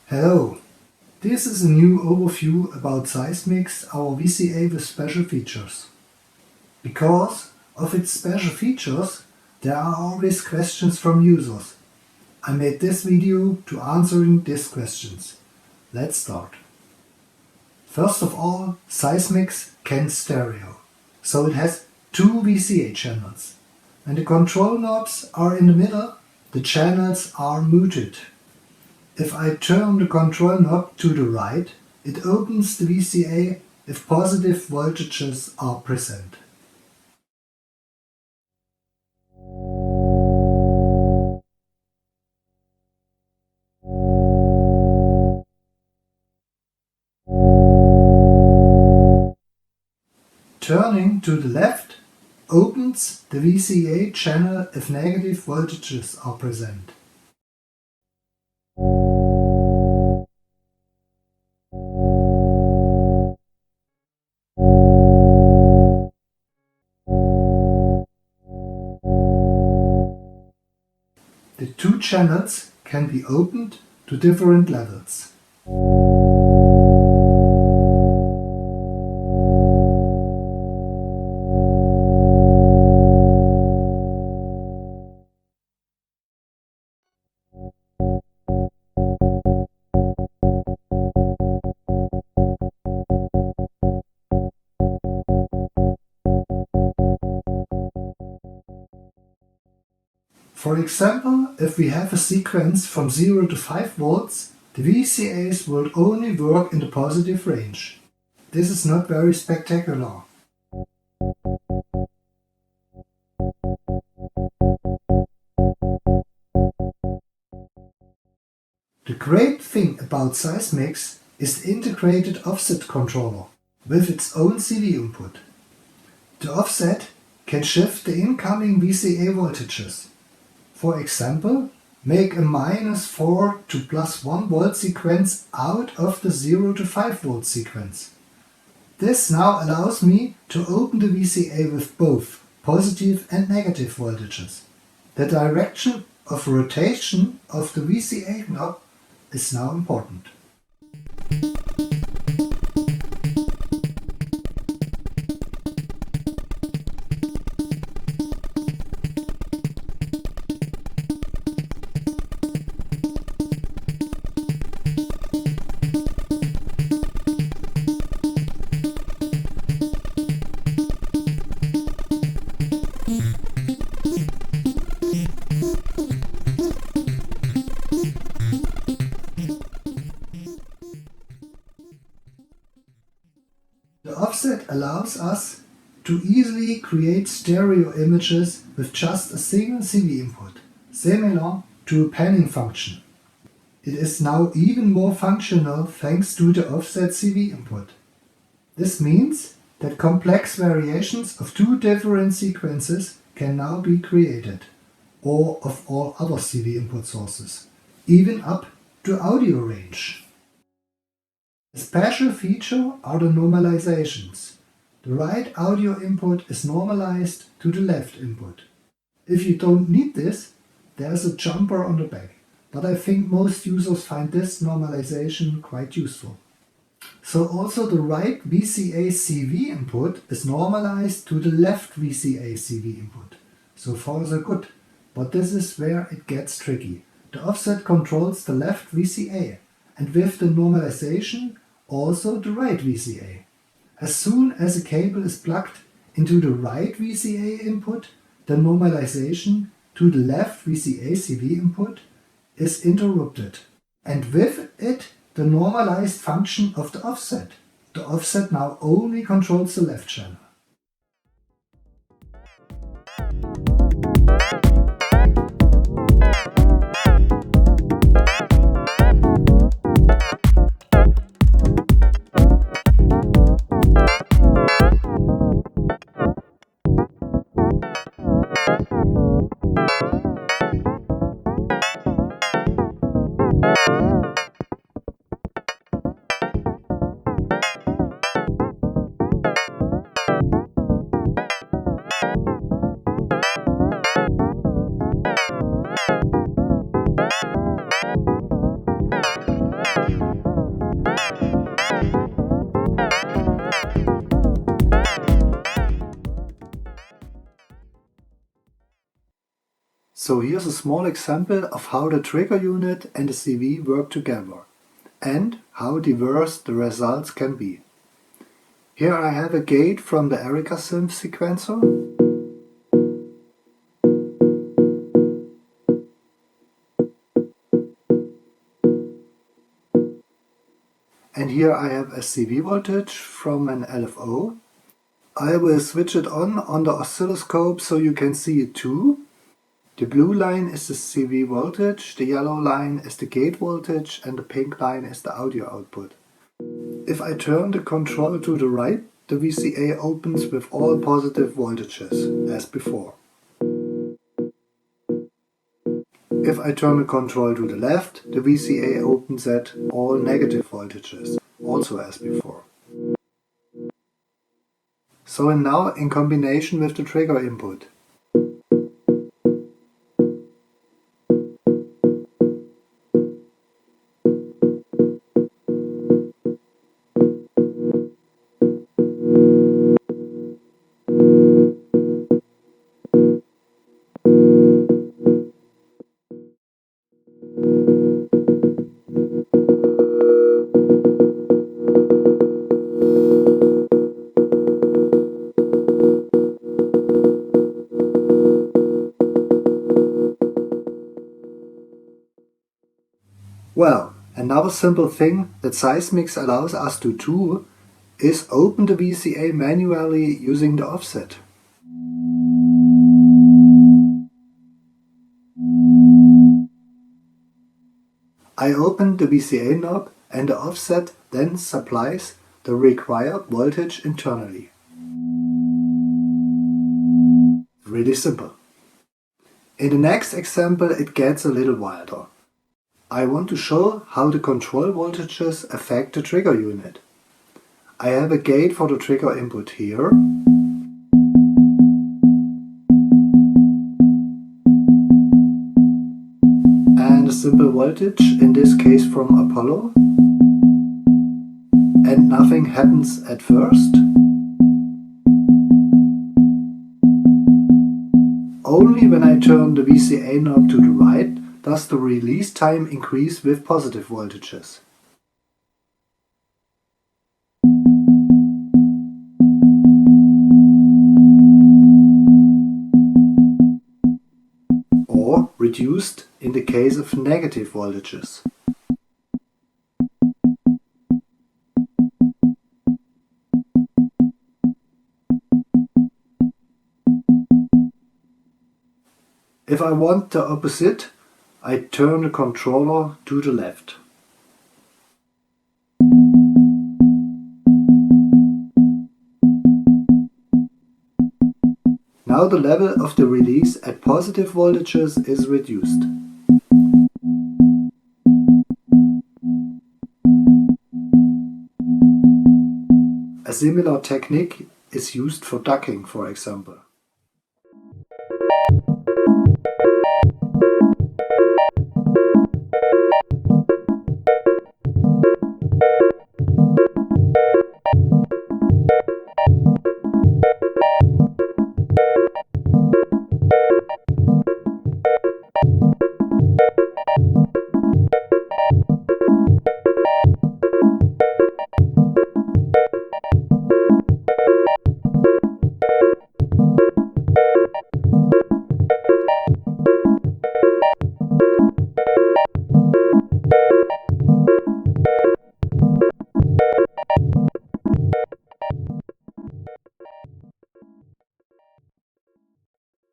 Hello, this is a new overview about Seismix, our VCA with special features. Because of its special features, there are always questions from users. I made this video to answering these questions. Let's start. First of all, Seismix can stereo, so it has two VCA channels. When the control knobs are in the middle, the channels are muted. If I turn the control knob to the right, it opens the VCA if positive voltages are present. Turning to the left opens the VCA channel if negative voltages are present. The two channels can be opened to different levels. For example, if we have a sequence from 0 to 5 volts, the VCAs will only work in the positive range. This is not very spectacular. The great thing about Seismix is the integrated offset controller with its own CV input. The offset can shift the incoming VCA voltages. For example, make a -4 to +1 volt sequence out of the 0 to 5 volt sequence. This now allows me to open the VCA with both positive and negative voltages. The direction of rotation of the VCA knob is now important. The offset allows us to easily create stereo images with just a single CV input, similar to a panning function. It is now even more functional thanks to the offset CV input. This means that complex variations of two different sequences can now be created, or of all other CV input sources, even up to audio range. A special feature are the normalizations. The right audio input is normalized to the left input. If you don't need this, there's a jumper on the back, but I think most users find this normalization quite useful. So also the right VCA CV input is normalized to the left VCA CV input. So far so good, but this is where it gets tricky. The offset controls the left VCA, and with the normalization also the right VCA. As soon as a cable is plugged into the right VCA input, the normalization to the left VCA CV input is interrupted, and with it the normalized function of the offset. The offset now only controls the left channel. So here's a small example of how the trigger unit and the CV work together, and how diverse the results can be. Here I have a gate from the Erica synth sequencer. And here I have a CV voltage from an LFO. I will switch it on the oscilloscope so you can see it too. The blue line is the CV voltage, the yellow line is the gate voltage, and the pink line is the audio output. If I turn the control to the right, the VCA opens with all positive voltages, as before. If I turn the control to the left, the VCA opens at all negative voltages, also as before. So and now in combination with the trigger input. Well, another simple thing that Seismix allows us to do is open the VCA manually using the offset. I open the VCA knob and the offset then supplies the required voltage internally. Really simple. In the next example it gets a little wilder. I want to show how the control voltages affect the trigger unit. I have a gate for the trigger input here. And a simple voltage, in this case from Apollo. And nothing happens at first. Only when I turn the VCA knob to the right does the release time increase with positive voltages. Or reduced in the case of negative voltages. If I want the opposite, I turn the controller to the left. Now the level of the release at positive voltages is reduced. A similar technique is used for ducking, for example.